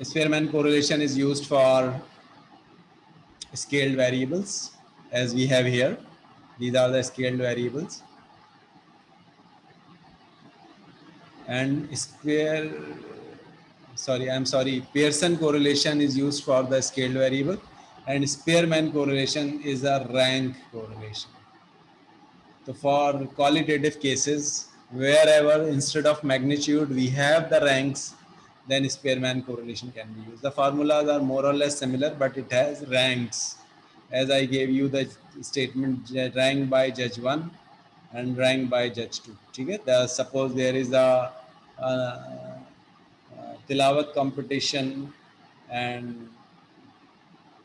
Spearman correlation is used for scaled variables, as we have here. These are the scaled variables. And Pearson correlation is used for the scaled variable, and Spearman correlation is a rank correlation. So for qualitative cases, wherever instead of magnitude we have the ranks, then Spearman correlation can be used. The formulas are more or less similar, but it has ranks. As I gave you the statement, rank by judge 1 and rank by judge 2. Okay? Suppose there is a tilawat competition, and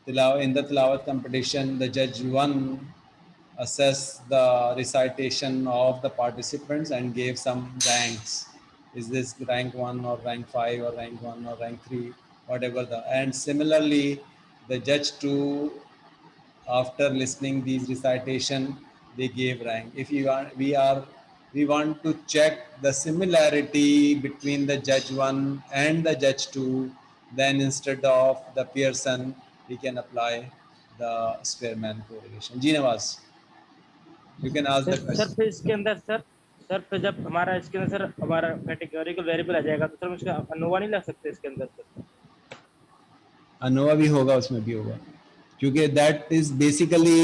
in the tilawat competition, the judge 1 assessed the recitation of the participants and gave some ranks. Is this rank 1 or rank 5 or rank 1 or rank 3, whatever the. And similarly, the judge 2, after listening these recitation, they gave rank. If we want to check the similarity between the judge 1 and the judge 2, then instead of the Pearson, we can apply the Spearman correlation. Ji Nawaz, you can ask the sir question. फिर इसके अंदर sir फिर जब हमारा इसके अंदर sir हमारा categorical variable आ जाएगा तो सर उसका अनोवा नहीं लग सकते इसके अंदर सर? अनोवा भी होगा, उसमें भी होगा, क्योंकि that is basically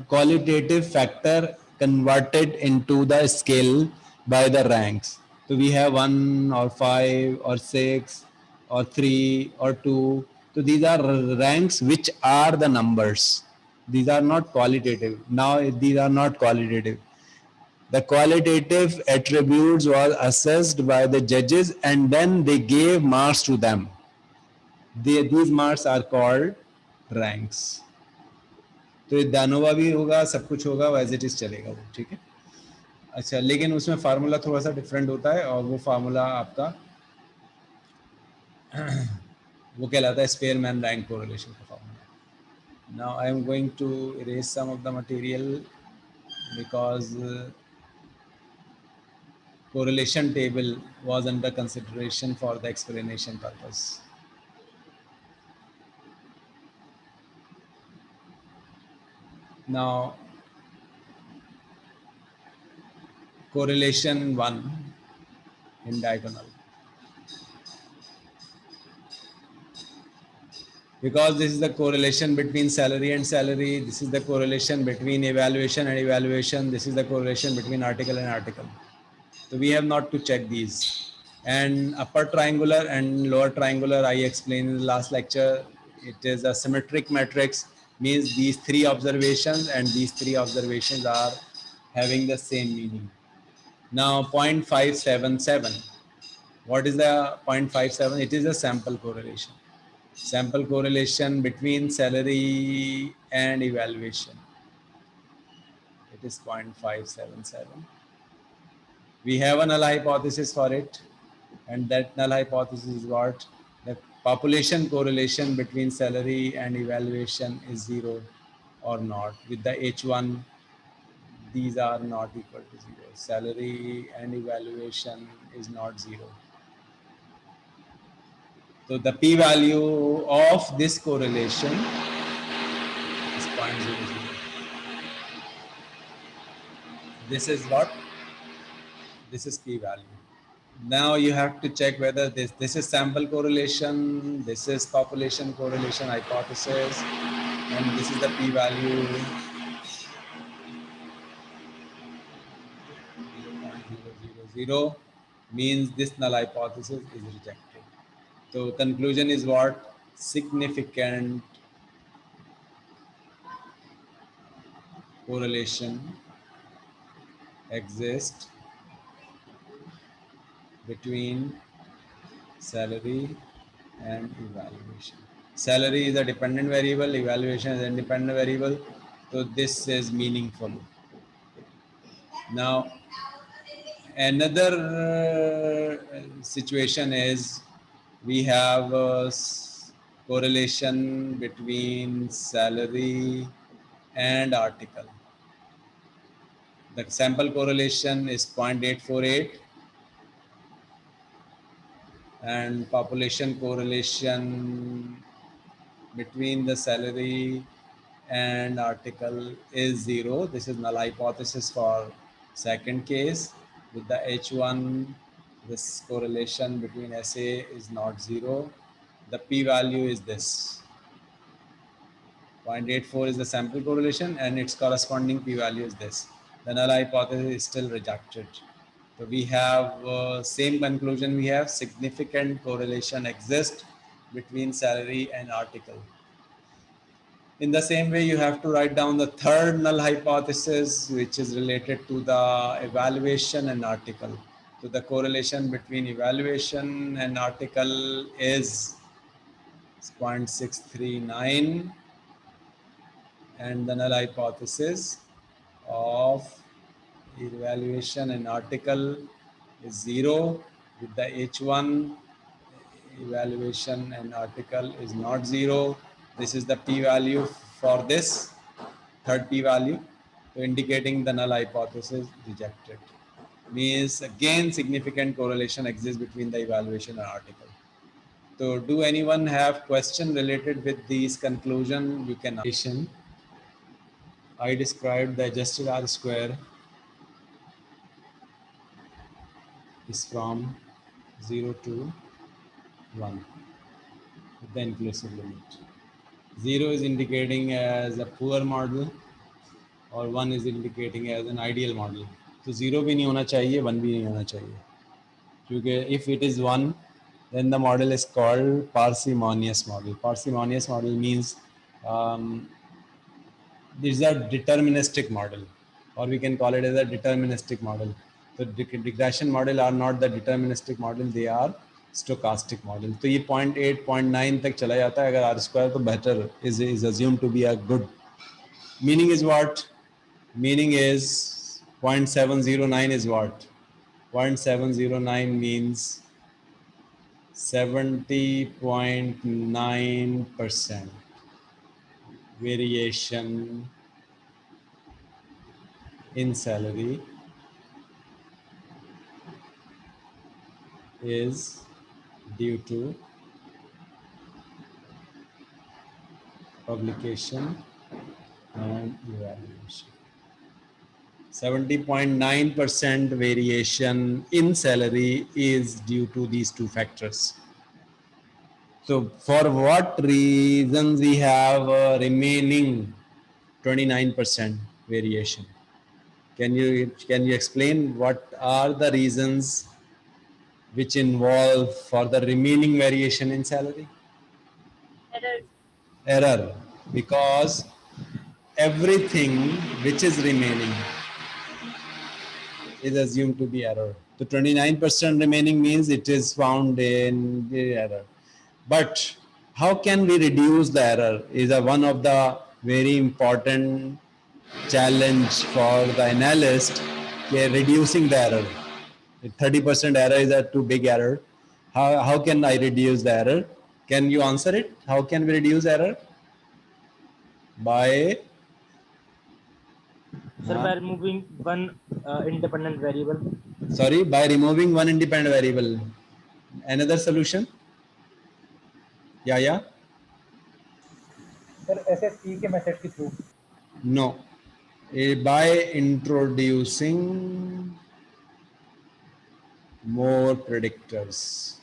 qualitative factor converted into the scale by the ranks. So we have 1 or 5 or 6 or 3 or 2. So these are ranks which are the numbers. These are not qualitative. Now these are not qualitative. The qualitative attributes was assessed by the judges and then they gave marks to them. These marks are called ranks. तो ये दानोवा भी होगा, सब कुछ होगा, as it is चलेगा वो, ठीक है. अच्छा, लेकिन उसमें फार्मूला थोड़ा सा डिफरेंट होता है, और वो फार्मूला आपका वो कहलाता है स्पेयरमैन रैंक कोरिलेशन का formula. Now I am going to erase some of the material because correlation table was under consideration for the explanation purpose. Now, correlation 1 in diagonal. Because this is the correlation between salary and salary, this is the correlation between evaluation and evaluation, this is the correlation between article and article. So we have not to check these. And upper triangular and lower triangular, I explained in the last lecture, it is a symmetric matrix, means these three observations and these three observations are having the same meaning. Now 0.577, what is the 0.57? It is a sample correlation. Sample correlation between salary and evaluation. It is 0.577. We have a null hypothesis for it, and that null hypothesis is what? The population correlation between salary and evaluation is 0 or not. With the H1, these are not equal to 0. Salary and evaluation is not 0. So the p-value of this correlation is 0.00. This is what? This is p-value. Now you have to check whether this is sample correlation, this is population correlation hypothesis, and this is the p-value 0.000, means this null hypothesis is rejected. So conclusion is what? Significant correlation exists between salary and evaluation. Salary is a dependent variable, evaluation is an independent variable. So this is meaningful. Now, another situation is we have a correlation between salary and article. The sample correlation is 0.848 and population correlation between the salary and article is 0. This is null hypothesis for second case. With the H1, this correlation between SA is not 0. The p-value is this. 0.84 is the sample correlation and its corresponding p-value is this. The null hypothesis is still rejected. So we have same conclusion. We have significant correlation exists between salary and article. In the same way, you have to write down the third null hypothesis, which is related to the evaluation and article. So the correlation between evaluation and article is 0.639, and the null hypothesis of evaluation and article is 0. With the H1, evaluation and article is not 0. This is the p-value for this third p-value, so indicating the null hypothesis rejected. Means again significant correlation exists between the evaluation and article. So do anyone have question related with these conclusion? You can ask. I described the adjusted R square is from 0 to 1 with the inclusive limit. 0 is indicating as a poor model और 1 is indicating as an ideal model. तो 0 भी नहीं होना चाहिए, 1 भी नहीं होना चाहिए, क्योंकि if it is 1, then the model is called parsimonious model. Parsimonious model means this is a deterministic model, or we can call it as a deterministic model. So regression model are not the deterministic model, they are stochastic model. तो ये 0.8, 0.9 तक चला जाता है. अगर R square तो better is assumed to be a good. Meaning is what? Meaning is 0.709 is what? 0.709 means 70.9% variation in salary is due to publication and evaluation. 70.9% variation in salary is due to these two factors. So for what reasons we have a remaining 29% variation? Can you explain what are the reasons which involve for the remaining variation in salary? Error, because everything which is remaining is assumed to be error. So 29% remaining means it is found in the error. But how can we reduce the error is one of the very important challenge for the analyst. Reducing the error. 30% error is a too big error. How can I reduce the error? Can you answer it? How can we reduce error? By by removing one independent variable. Sorry, by removing one independent variable. Another solution? Yeah. Sir, SSE के method के through. No. By introducing more predictors.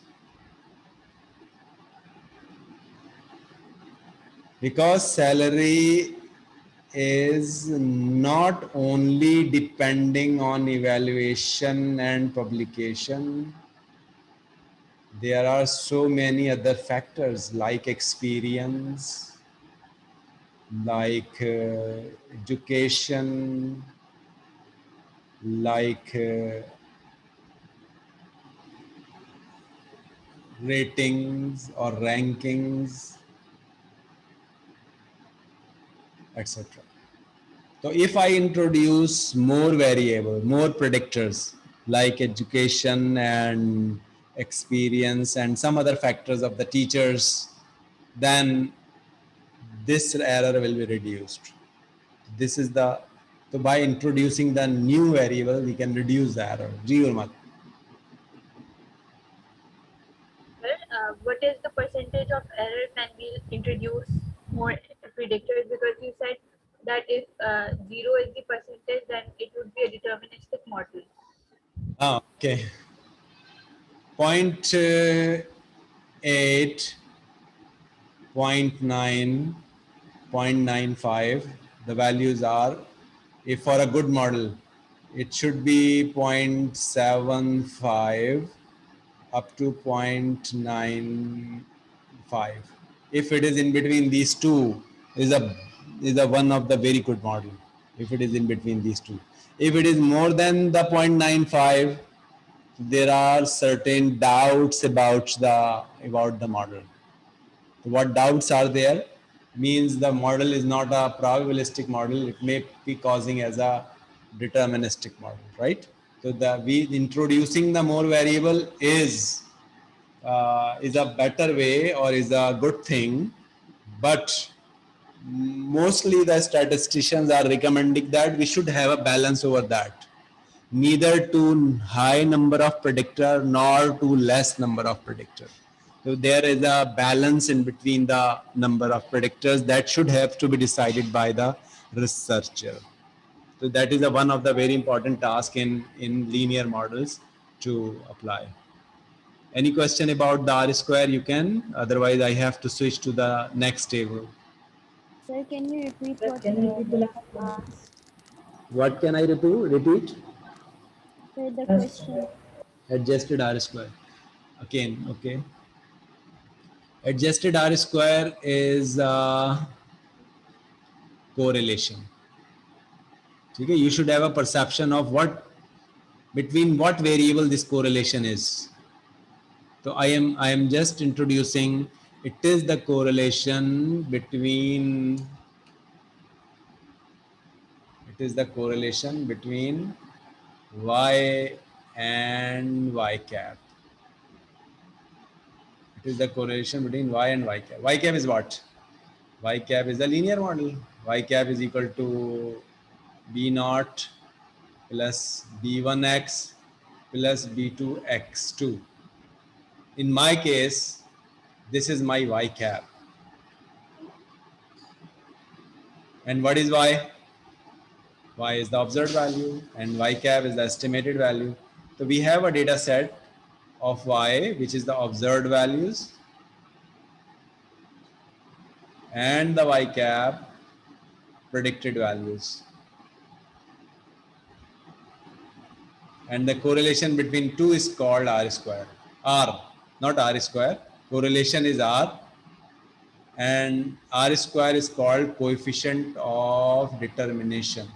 Because salary is not only depending on evaluation and publication, there are so many other factors like experience, like education, like ratings or rankings, etc. So if I introduce more variable, more predictors like education and experience and some other factors of the teachers, then this error will be reduced. This is so by introducing the new variable, we can reduce the error. Ji Urmat. what is the percentage of error when we introduce more predictors? Because you said that if 0 is the percentage, then it would be a deterministic model. Okay. 0.8, 0.9, 0.95. The values are, if for a good model, it should be 0.75 up to 0.95. If it is in between these two, is a one of the very good model. If it is in between these two, if it is more than the 0.95, there are certain doubts about the model. What doubts are there? Means the model is not a probabilistic model. It may be causing as a deterministic model, right? So we introducing the more variable is a better way or is a good thing, but mostly the statisticians are recommending that we should have a balance over that. Neither too high number of predictor nor too less number of predictor. So there is a balance in between the number of predictors that should have to be decided by the researcher. So that is one of the very important tasks in linear models to apply. Any question about the R square you can, otherwise I have to switch to the next table. Sir, can you repeat Sir, what can you repeat the last question? asked? What can I repeat? Sir, the Yes. question. Adjusted R square. Again, okay. Adjusted R square is correlation. Okay, you should have a perception of between what variable this correlation is. So I am just introducing, it is the correlation between y and y cap. It is the correlation between y and y cap. Y cap is what? Y cap is a linear model. Y cap is equal to b naught plus b1x plus b2x2. In my case, this is my y cap. And what is y? Y is the observed value and y cap is the estimated value. So we have a data set of y, which is the observed values, and the y cap predicted values. And the correlation between two is called R square. R, not R square. Correlation is R. And R square is called coefficient of determination.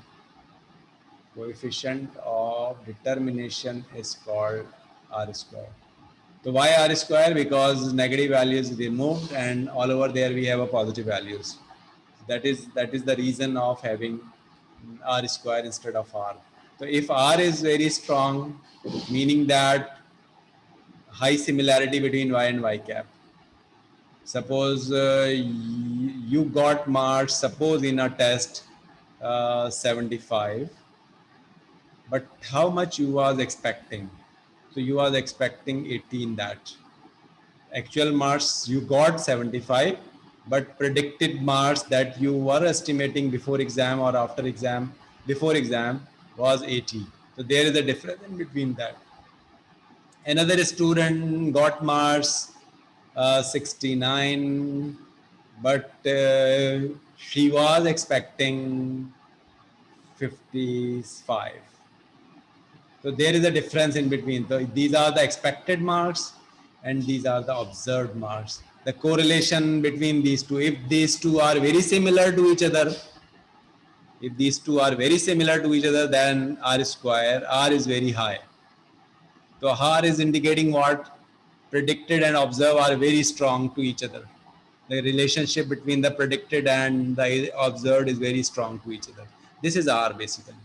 Coefficient of determination is called R square. So why R square? Because negative values removed and all over there we have a positive values. That is the reason of having R square instead of R. So if R is very strong, meaning that high similarity between y and y cap. Suppose you got marks, suppose in a test 75, but how much you was expecting? So you was expecting 80 in that. Actual marks you got 75, but predicted marks that you were estimating before exam or after exam, before exam was 80. So there is a difference in between that. Another student got marks 69, but she was expecting 55. So there is a difference in between. So these are the expected marks and these are the observed marks. The correlation between these two, if these two are very similar to each other, then R square, R is very high. So R is indicating what? Predicted and observed are very strong to each other. The relationship between the predicted and the observed is very strong to each other. This is R basically.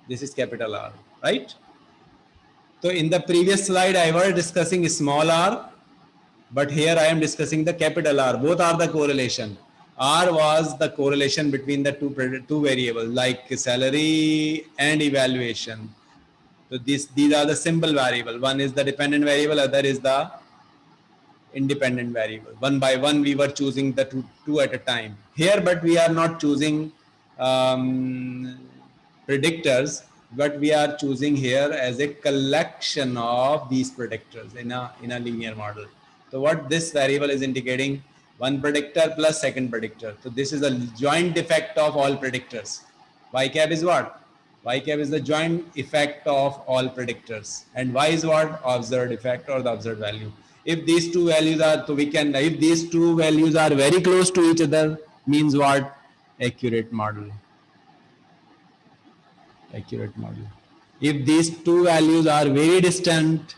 This is capital R, right? So in the previous slide, I was discussing small r, but here I am discussing the capital R. Both are the correlation. R was the correlation between the two variables like salary and evaluation. So these are the simple variable. One is the dependent variable, other is the independent variable. One by one, we were choosing the two at a time. Here, but we are not choosing predictors, but we are choosing here as a collection of these predictors in a linear model. So what this variable is indicating, one predictor plus second predictor. So this is a joint effect of all predictors. Y cap is what? Y cap is the joint effect of all predictors. And Y is what? Observed effect or the observed value. If these two values are, so we can, if these two values are very close to each other, means what? Accurate model. Accurate model. If these two values are very distant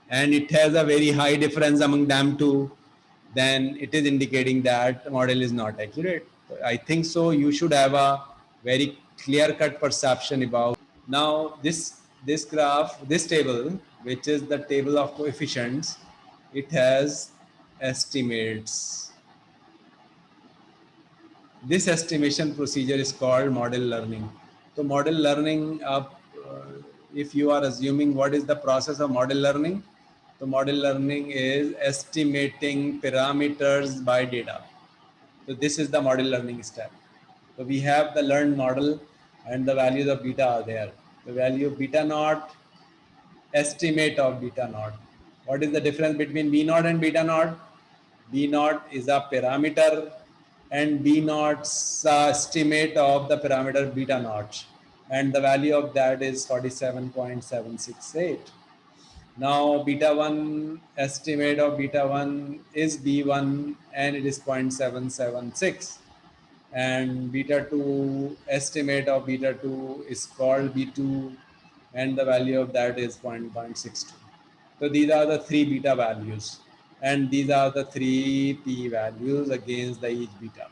and it has a very high difference among them two, then it is indicating that the model is not accurate. I think so. You should have a very clear-cut perception about. Now this graph, this table, which is the table of coefficients, it has estimates. This estimation procedure is called model learning. So model learning, if you are assuming what is the process of model learning, so model learning is estimating parameters by data. So this is the model learning step. So we have the learned model and the values of beta are there. The value of beta naught, estimate of beta naught. What is the difference between B naught and beta naught? B naught is a parameter and B naught's estimate of the parameter beta naught. And the value of that is 47.768. Now beta 1 estimate of beta 1 is B1 and it is 0.776. And beta 2 estimate of beta 2 is called B2 and the value of that is 0.62. So these are the three beta values and these are the three p values against the each beta.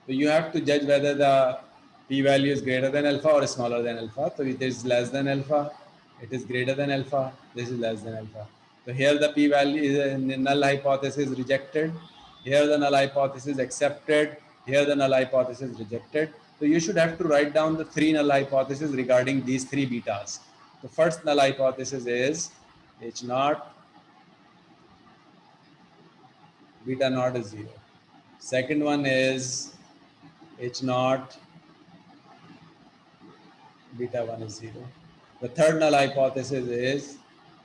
So you have to judge whether the p value is greater than alpha or smaller than alpha. So it is less than alpha, it is greater than alpha, this is less than alpha. So here the p value is the null hypothesis rejected, here the null hypothesis accepted, here the null hypothesis rejected. So you should have to write down the three null hypotheses regarding these three betas. The first null hypothesis is H naught, beta naught is 0. Second one is H naught, beta 1 is 0. The third null hypothesis is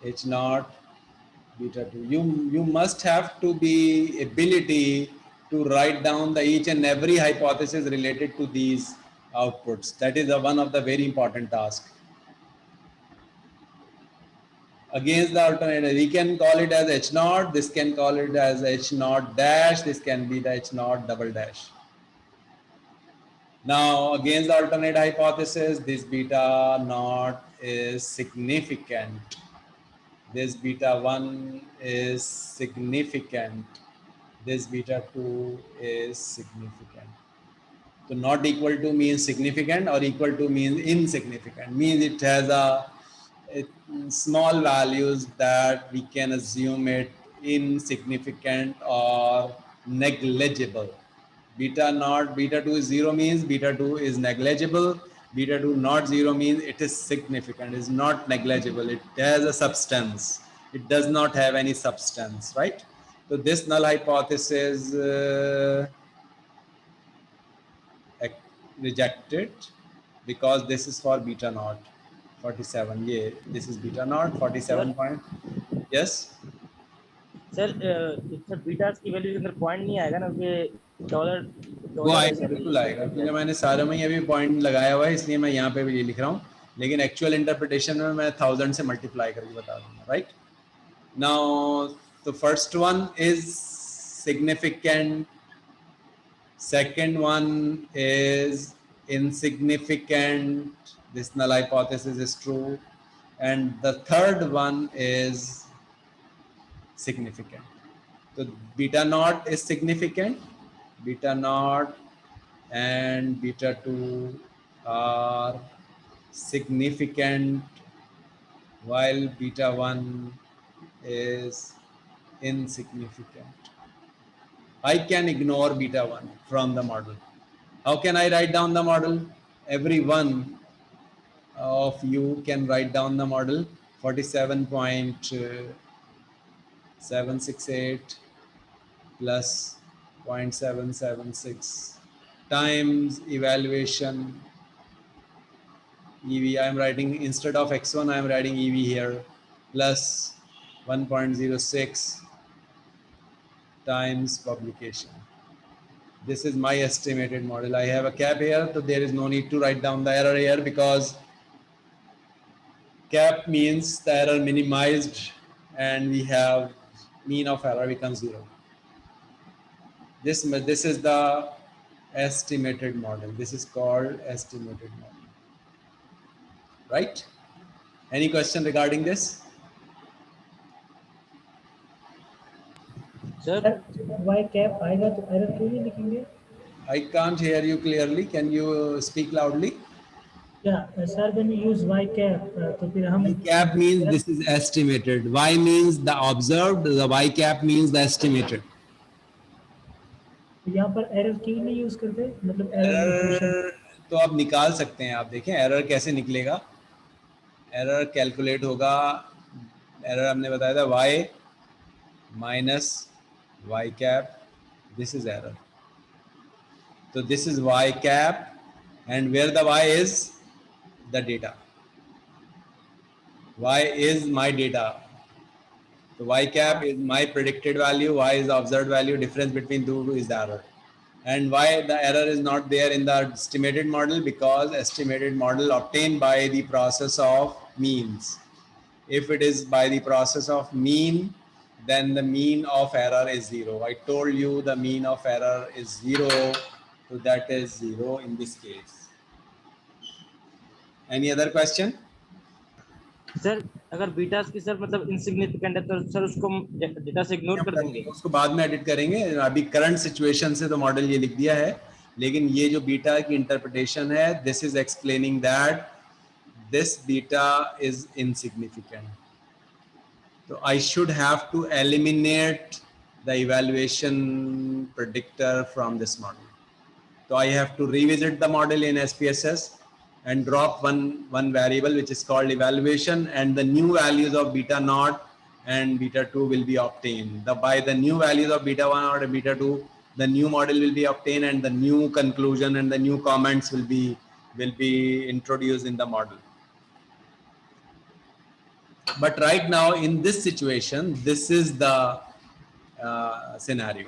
H naught, beta 2. You must have to be ability to write down the each and every hypothesis related to these outputs. That is one of the very important tasks. Against the alternative, we can call it as H naught, this can call it as H naught dash, this can be the H naught double dash. Now against the alternate hypothesis, this beta naught is significant. This beta 1 is significant. This beta 2 is significant. So not equal to means significant or equal to means insignificant. Means it has a small values that we can assume it insignificant or negligible. Beta naught, beta 2 is 0 means beta 2 is negligible. Beta 2 not 0 means it is significant, it is not negligible. It has a substance. It does not have any substance, right? So this null hypothesis rejected because this is for beta naught 47. Yeah, this is beta naught 47 point. Yes. Sir sir betas की value के अंदर point नहीं आएगा ना कि dollar वो आएगा, बिल्कुल आएगा क्योंकि मैंने सारे में अभी पॉइंट लगाया हुआ है इसलिए मैं यहाँ पे भी ये लिख रहा हूँ, लेकिन एक्चुअल इंटरप्रिटेशन में मैं 1000 से मल्टीप्लाई करके बता दूंगा, right? Now the first one is significant, second one is insignificant, this null hypothesis is true, and the third one is significant. So beta naught is significant, beta naught and beta 2 are significant while beta 1 is insignificant. I can ignore beta 1 from the model. How can I write down the model? Every one of you can write down the model. 47 point 768 plus 0.776 times evaluation EV. I am writing instead of X1, I am writing EV here, plus 1.06 times publication. This is my estimated model. I have a cap here, so there is no need to write down the error here because cap means the error minimized and we have mean of error becomes 0. This is the estimated model. This is called estimated model. Right? Any question regarding this? Sir sir Y cap आएगा तो error क्यों नहीं लिखेंगे? I can't hear you clearly. Can you speak loudly? या sir when you use y cap तो फिर हम Y cap means this is estimated. Y means the observed. The y cap means the estimated. यहाँ पर error क्यों नहीं use करते? मतलब एरर एरर तो आप निकाल सकते हैं. आप देखें एरर कैसे निकलेगा. एरर कैलकुलेट होगा. एरर हमने बताया था y minus y cap. This is error. So this is y cap, and where the y is the data. Y is my data. So y cap is my predicted value. Y is the observed value. Difference between two is the error. And why the error is not there in the estimated model? Because estimated model obtained by the process of means. If it is by the process of mean, then the mean of error is 0. I told you the mean of error is 0. So that is 0 in this case. Any other question? Sir अगर betas की sir मतलब insignificant है तो sir उसको data से ignore कर देंगे. उसको बाद में एडिट करेंगे. अभी करंट सिचुएशन से तो मॉडल ये लिख दिया है, लेकिन ये जो बीटा की इंटरप्रिटेशन है, this is explaining that this beta is insignificant. So I should have to eliminate the evaluation predictor from this model. So I have to revisit the model in SPSS and drop one variable which is called evaluation, and the new values of beta naught and beta 2 will be obtained. By the new values of beta 1 or beta 2, the new model will be obtained and the new conclusion and the new comments will be introduced in the model. But right now in this situation, this is the scenario.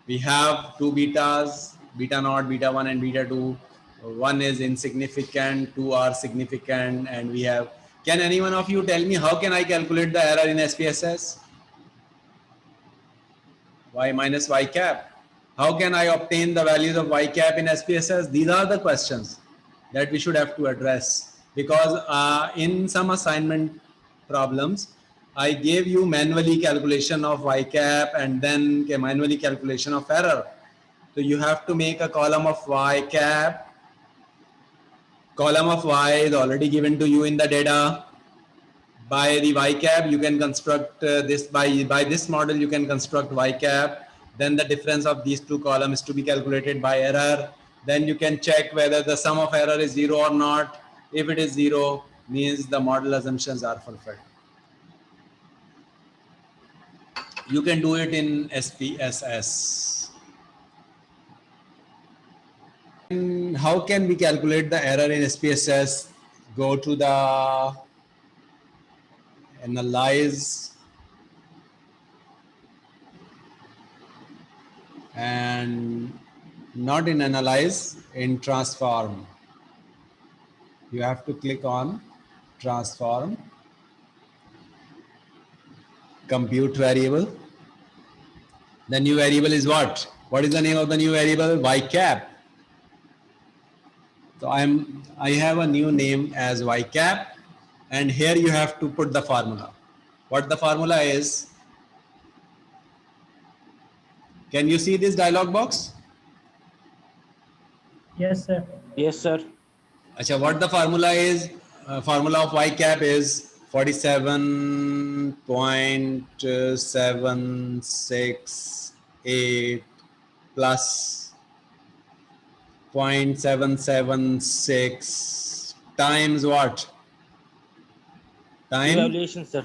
We have two betas, beta naught, beta 1 and beta 2. One is insignificant, two are significant, and we have, can any one of you tell me how can I calculate the error in SPSS? Y minus y cap. How can I obtain the values of y cap in SPSS? These are the questions that we should have to address, because in some assignment problems, I gave you manually calculation of y cap and then manually calculation of error. So you have to make a column of y cap. Column of y is already given to you in the data. By the y cap, you can construct this by this model. You can construct y cap. Then the difference of these two columns is to be calculated by error. Then you can check whether the sum of error is 0 or not. If it is 0, means the model assumptions are fulfilled. You can do it in SPSS. How can we calculate the error in SPSS? Go to the analyze and not in analyze, in transform. You have to click on transform, compute variable. The new variable is what? What is the name of the new variable? Y cap. So I have a new name as y cap, and here you have to put the formula. What the formula is? Can you see this dialog box? Yes sir. Yes sir. Acha, what the formula is? Formula of y cap is 47.768 plus 0.776 times what? Time? Evaluation sir.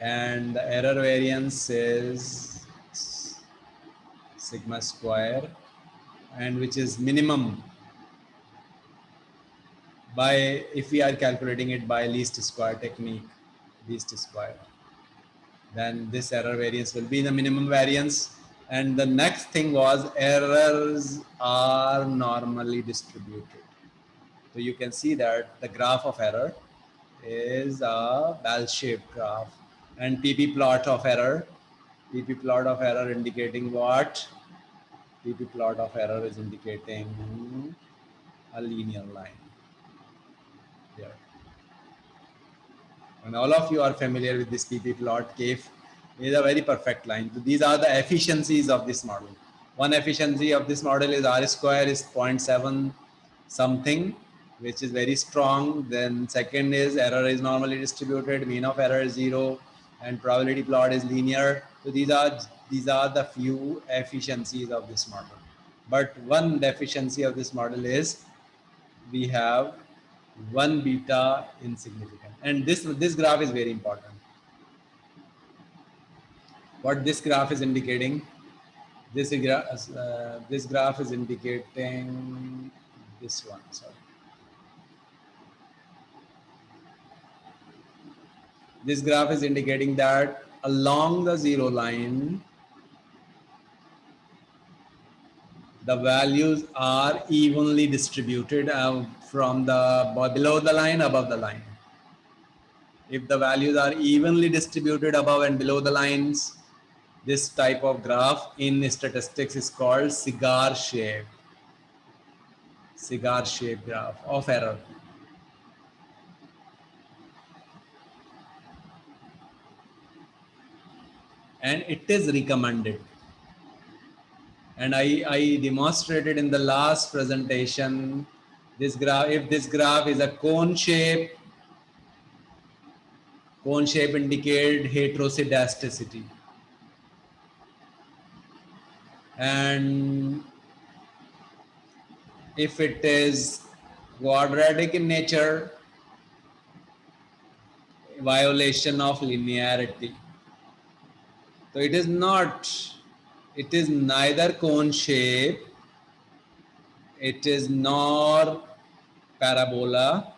and the error variance is sigma square, and which is minimum by, if we are calculating it by least square technique, least square, then this error variance will be the minimum variance. And the next thing was errors are normally distributed. So you can see that the graph of error is a bell-shaped graph, and PP plot of error, PP plot of error indicating what? PP plot of error is indicating a linear line here. And all of you are familiar with this PP plot. KF is a very perfect line. So these are the efficiencies of this model. One efficiency of this model is R square is 0.7 something, which is very strong. Then second is error is normally distributed, mean of error is 0, and probability plot is linear. So these are the few efficiencies of this model. But one deficiency of this model is we have one beta insignificant, and this graph is very important. What this graph is indicating, this graph is indicating this one, sorry. This graph is indicating that along the zero line, the values are evenly distributed from the below the line, above the line. If the values are evenly distributed above and below the lines, this type of graph in statistics is called cigar shape graph of error. And it is recommended. And I demonstrated in the last presentation this graph. If this graph is a cone shape indicate heteroscedasticity. And if it is quadratic in nature, violation of linearity. So it is neither cone shape, it is nor parabola.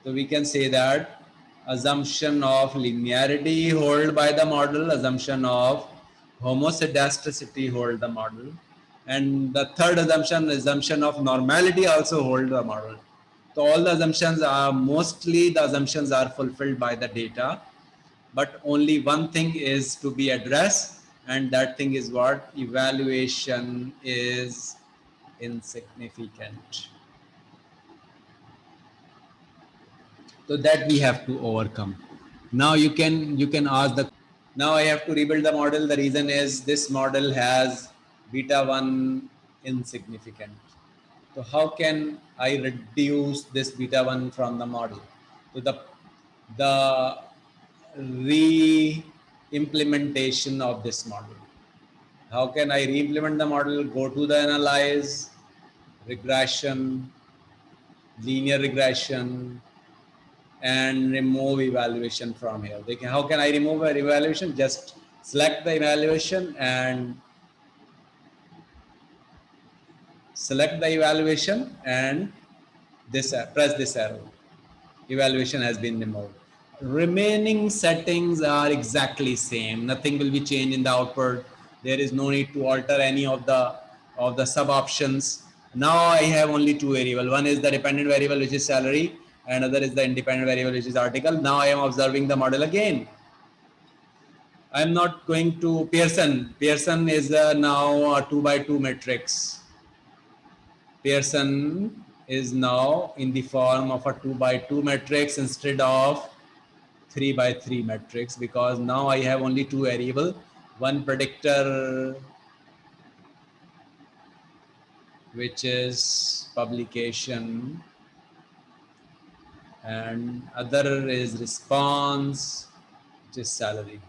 So we can say that assumption of linearity hold by the model, assumption of homoscedasticity hold the model, and the third assumption of normality also hold the model. So all the assumptions are, mostly the assumptions are fulfilled by the data, but only one thing is to be addressed, and that thing is what? Evaluation is insignificant. So that we have to overcome. Now you can ask the, now I have to rebuild the model. The reason is this model has beta 1 insignificant. So how can I reduce this beta 1 from the model? So the re-implementation of this model. How can I re-implement the model? Go to the analyze, regression, linear regression, and remove evaluation from here. How can I remove an evaluation? Just select the evaluation and press this arrow. Evaluation has been removed. Remaining settings are exactly same. Nothing will be changed in the output. There is no need to alter any of the sub options. Now I have only two variables. One is the dependent variable, which is salary, and other is the independent variable, which is article. Now I am observing the model again. I am not going to Pearson. Pearson is now a 2x2 matrix. Pearson is now in the form of a 2x2 matrix instead of 3x3 matrix, because now I have only two variables, one predictor, which is publication, and other is response, which is salary.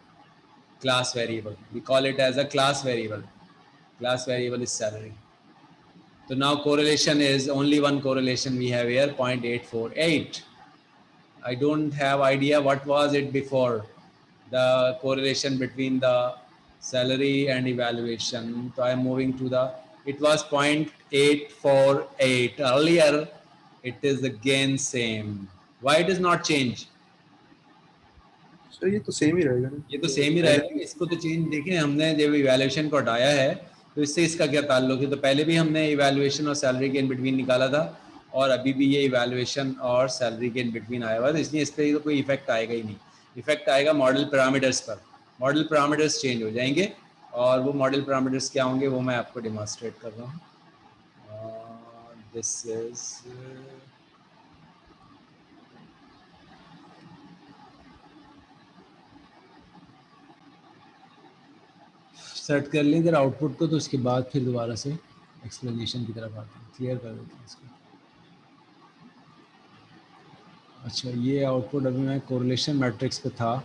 Class variable, we call it as a class variable. Class variable is salary. So now correlation is only one correlation we have here, 0.848. I don't have idea what was it before, the correlation between the salary and evaluation. So I'm moving to the, it was 0.848 earlier, it is again same. Why it does not change? Sir ये तो same ही रहेगा ना. ये तो same ही रहेगा, इसको तो change देखें हमने जब इवैल्यूएशन को हटाया है तो इससे इसका क्या ताल्लुक है. तो पहले भी हमने इवैल्यूएशन और सैलरी के इन बिटवीन निकाला था और अभी भी ये इवैल्यूएशन और सैलरी के इन बिटवीन आया हुआ है, तो इसलिए इस पर तो कोई इफेक्ट आएगा ही नहीं. इफेक्ट आएगा मॉडल पैरामीटर्स पर. मॉडल पैरामीटर्स चेंज हो जाएंगे और वो मॉडल पैरामीटर्स क्या होंगे वो मैं आपको डिमॉन्स्ट्रेट कर रहा हूँ. दिस इज सेट कर लें इधर आउटपुट को, तो उसके बाद फिर दोबारा से एक्सप्लेनेशन की तरफ आते हैं. क्लियर कर देते हैं इसको. अच्छा, ये आउटपुट अभी मैं कोरिलेशन मैट्रिक्स पे था,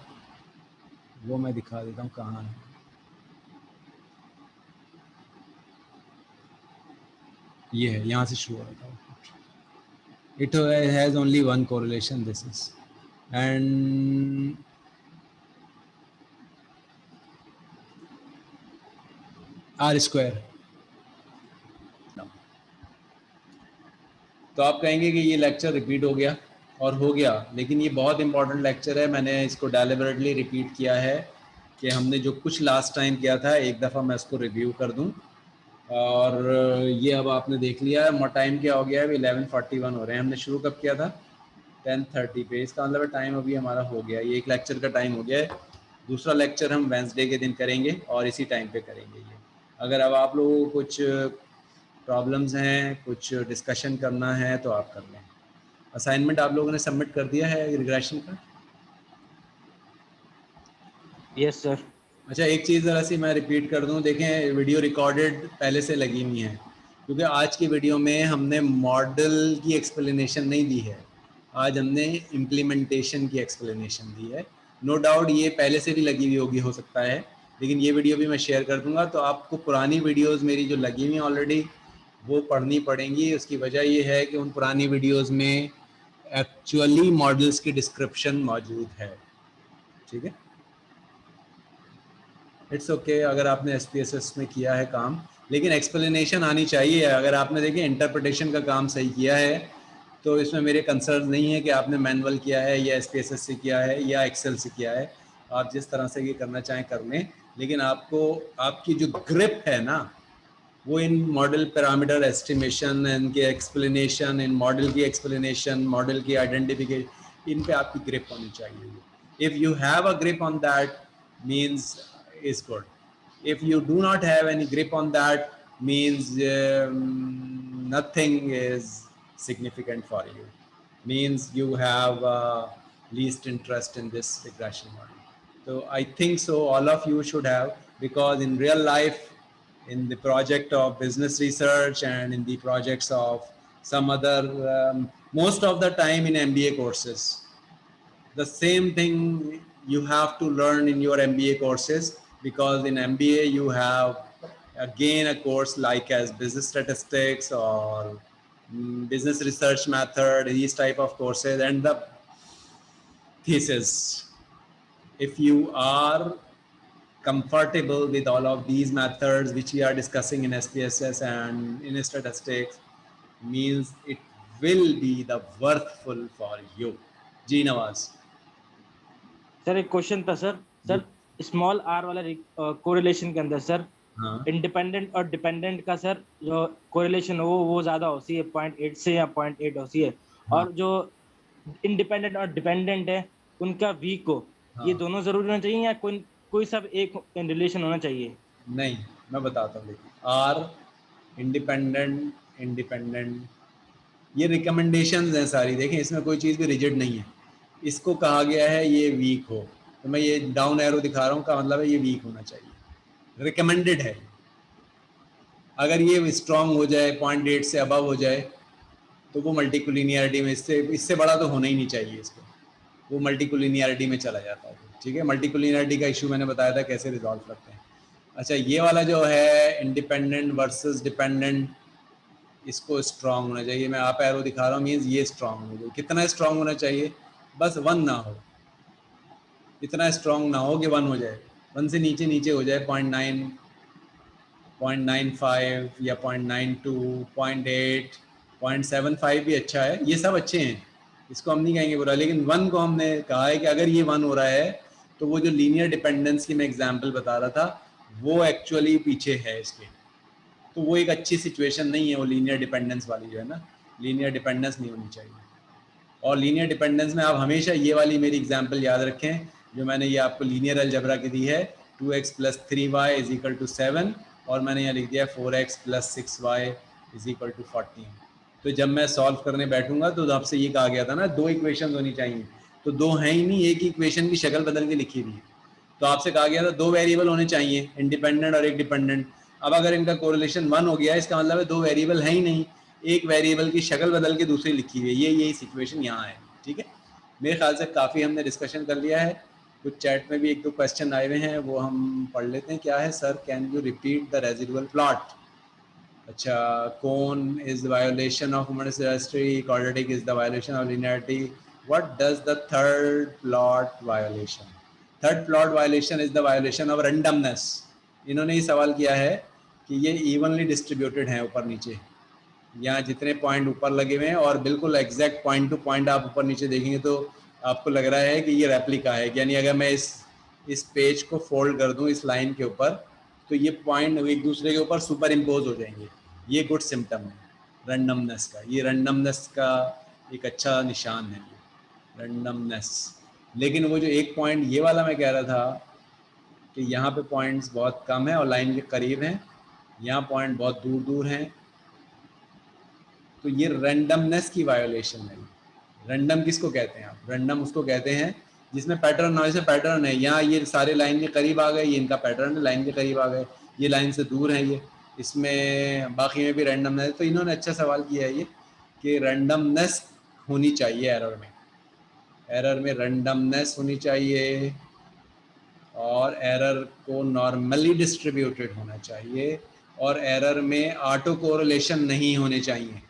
वो मैं दिखा देता हूँ कहाँ है. ये है, यहाँ से शुरू हो रहा था output. It has only one correlation, this is and R square. तो आप कहेंगे कि ये लेक्चर रिपीट हो गया, और हो गया, लेकिन ये बहुत इंपॉर्टेंट लेक्चर है. मैंने इसको डेलिबरेटली रिपीट किया है कि हमने जो कुछ लास्ट टाइम किया था एक दफ़ा मैं इसको रिव्यू कर दूं. और ये अब आपने देख लिया है. टाइम क्या हो गया है, 11:41 हो रहे हैं. हमने शुरू कब किया था, 10:30 पे. इसका मतलब टाइम अभी हमारा हो गया, ये एक लेक्चर का टाइम हो गया है. दूसरा लेक्चर हम वेंसडे के दिन करेंगे और इसी टाइम पे करेंगे ये. अगर अब आप लोगों को कुछ प्रॉब्लम्स हैं, कुछ डिस्कशन करना है तो आप कर लें. असाइनमेंट आप लोगों ने सबमिट कर दिया है रिग्रेशन का? Yes sir. अच्छा, एक चीज़ ज़रा सी मैं रिपीट कर दूं. देखें, वीडियो रिकॉर्डेड पहले से लगी हुई है, क्योंकि आज की वीडियो में हमने मॉडल की एक्सप्लेनेशन नहीं दी है, आज हमने इम्प्लीमेंटेशन की एक्सप्लेनेशन दी है. नो डाउट ये पहले से भी लगी हुई होगी, हो सकता है, लेकिन ये वीडियो भी मैं शेयर कर दूंगा. तो आपको पुरानी वीडियोस मेरी जो लगी हुई हैं ऑलरेडी वो पढ़नी पड़ेंगी. उसकी वजह ये है कि उन पुरानी वीडियोस में एक्चुअली मॉडल्स की डिस्क्रिप्शन मौजूद है. ठीक है, इट्स ओके. अगर आपने SPSS में किया है काम, लेकिन एक्सप्लेनेशन आनी चाहिए. अगर आपने देखिए इंटरप्रिटेशन का काम सही किया है तो इसमें मेरे कंसर्न नहीं है कि आपने मैनुअल किया है या SPSS से किया है या एक्सेल से किया है. आप जिस तरह से ये करना चाहें कर लें, लेकिन आपको आपकी जो ग्रिप है ना वो इन मॉडल पैरामीटर एस्टिमेशन, इनके एक्सप्लेनेशन, इन मॉडल की एक्सप्लेनेशन, मॉडल की आइडेंटिफिकेशन, इन पे आपकी ग्रिप होनी चाहिए. If you have a grip on that means is good. If you do not have any grip on that means nothing is significant for you, means you have least interest in this regression model. So I think so all of you should have, because in real life, in the project of business research and in the projects of some other most of the time in MBA courses, the same thing you have to learn in your MBA courses, because in MBA you have again a course like as business statistics or business research method, these type of courses, and the thesis. If you are comfortable with all of these methods which we are discussing in SPSS and in statistics, means it will be the worthful for you. जी Nawaz. Sir एक question था sir. Sir small r वाला correlation के अंदर sir independent और dependent का sir जो correlation हो वो ज़्यादा होती है 0.8 से या 0.8 होती है, और जो इंडिपेंडेंट और डिपेंडेंट है उनका वीक हो. ये दोनों ज़रूरी होना चाहिए या कोई सब एक रिलेशन होना चाहिए? नहीं, मैं बताता हूँ. देखिए, आर इंडिपेंडेंट ये रिकमेंडेशंस हैं सारी. देखें, इसमें कोई चीज़ भी रिजिड नहीं है. इसको कहा गया है ये वीक हो, तो मैं ये डाउन एरो दिखा रहा हूँ, का मतलब है ये वीक होना चाहिए, रिकमेंडेड है. अगर ये स्ट्रांग हो जाए, 0.8 से अबव हो जाए, तो वो मल्टीकोलिनियरिटी में इससे बड़ा तो होना ही नहीं चाहिए इसको, वो मल्टीकोलिनियरिटी में चला जाता है. ठीक है, मल्टीकोलिनियरिटी का इशू मैंने बताया था कैसे रिजॉल्व करते हैं. अच्छा, ये वाला जो है इंडिपेंडेंट वर्सेस डिपेंडेंट, इसको स्ट्रांग होना चाहिए. मैं आप एरो दिखा रहा हूँ, मीन्स ये स्ट्रांग होना चाहिए. कितना स्ट्रांग होना चाहिए? बस 1 ना हो, इतना स्ट्रांग ना हो कि 1 हो जाए, 1 से नीचे नीचे हो जाए, 0.9, 0.95 या 0.92, 0.8, 0.75 भी अच्छा है, ये सब अच्छे हैं, इसको हम नहीं कहेंगे बुरा, लेकिन 1 को हमने कहा है कि अगर ये 1 हो रहा है तो वो जो लीनियर डिपेंडेंस की मैं एग्जांपल बता रहा था वो एक्चुअली पीछे है इसके, तो वो एक अच्छी सिचुएशन नहीं है, वो लीनियर डिपेंडेंस वाली जो है ना, लीनियर डिपेंडेंस नहीं होनी चाहिए। और लीनियर डिपेंडेंस में आप हमेशा ये वाली मेरी एग्जांपल याद रखें जो मैंने ये आपको लीनियर अलजेब्रा की दी है, 2x + 3y = 7, और मैंने यहाँ लिख दिया 4x + 6y = 14। तो जब मैं सॉल्व करने बैठूंगा तो आपसे ये कहा गया था ना 2 इक्वेशन होनी चाहिए, तो 2 हैं ही नहीं, एक इक्वेशन की शक्ल बदल के लिखी हुई है, तो आपसे कहा गया था 2 वेरिएबल होने चाहिए, इंडिपेंडेंट और एक डिपेंडेंट। अब अगर इनका कोरिलेशन 1 हो गया है, इसका मतलब है 2 वेरिएबल है ही नहीं, एक वेरिएबल की शक्ल बदल के दूसरी लिखी हुई है, यही सिचुएशन यहाँ है। ठीक है, मेरे ख्याल से काफ़ी हमने डिस्कशन कर लिया है, कुछ चैट में भी 1-2 क्वेश्चन आए हुए हैं, वो हम पढ़ लेते हैं। क्या है sir, can you repeat the residual plot? अच्छा, कौन is the violation of monastery, quadratic is the violation of linearity, what does the third plot violation? Third plot violation is the violation of randomness. इन्होंने ये सवाल किया है कि ये evenly distributed हैं ऊपर नीचे, यहाँ जितने पॉइंट ऊपर लगे हुए हैं और बिल्कुल एग्जैक्ट पॉइंट टू पॉइंट आप ऊपर नीचे देखेंगे तो आपको लग रहा है कि ये रेप्लिका है, यानी अगर मैं इस पेज को फोल्ड कर दूं इस लाइन के ऊपर तो ये पॉइंट एक दूसरे के ऊपर सुपर इम्पोज हो जाएंगे, ये गुड सिम्टम है रैंडमनेस का, ये रैंडमनेस का एक अच्छा निशान है रैंडमनेस। लेकिन वो जो एक पॉइंट ये वाला मैं कह रहा था कि यहाँ पे पॉइंट्स बहुत कम है और लाइन के करीब हैं, यहाँ पॉइंट बहुत दूर दूर हैं, तो ये रैंडमनेस की वायोलेशन है। रैंडम किसको कहते हैं आप? रैंडम उसको कहते हैं जिसमें पैटर्न ना, जैसे पैटर्न है यहाँ ये सारे लाइन के करीब आ गए, ये इनका पैटर्न है, लाइन के करीब आ गए, ये लाइन से दूर है, ये इसमें बाकी में भी रैंडमनेस है। तो इन्होंने अच्छा सवाल किया है ये कि रैंडमनेस होनी चाहिए एरर में रैंडमनेस होनी चाहिए और एरर को नॉर्मली डिस्ट्रीब्यूटेड होना चाहिए और एरर में ऑटो कोरिलेशन नहीं होने चाहिए।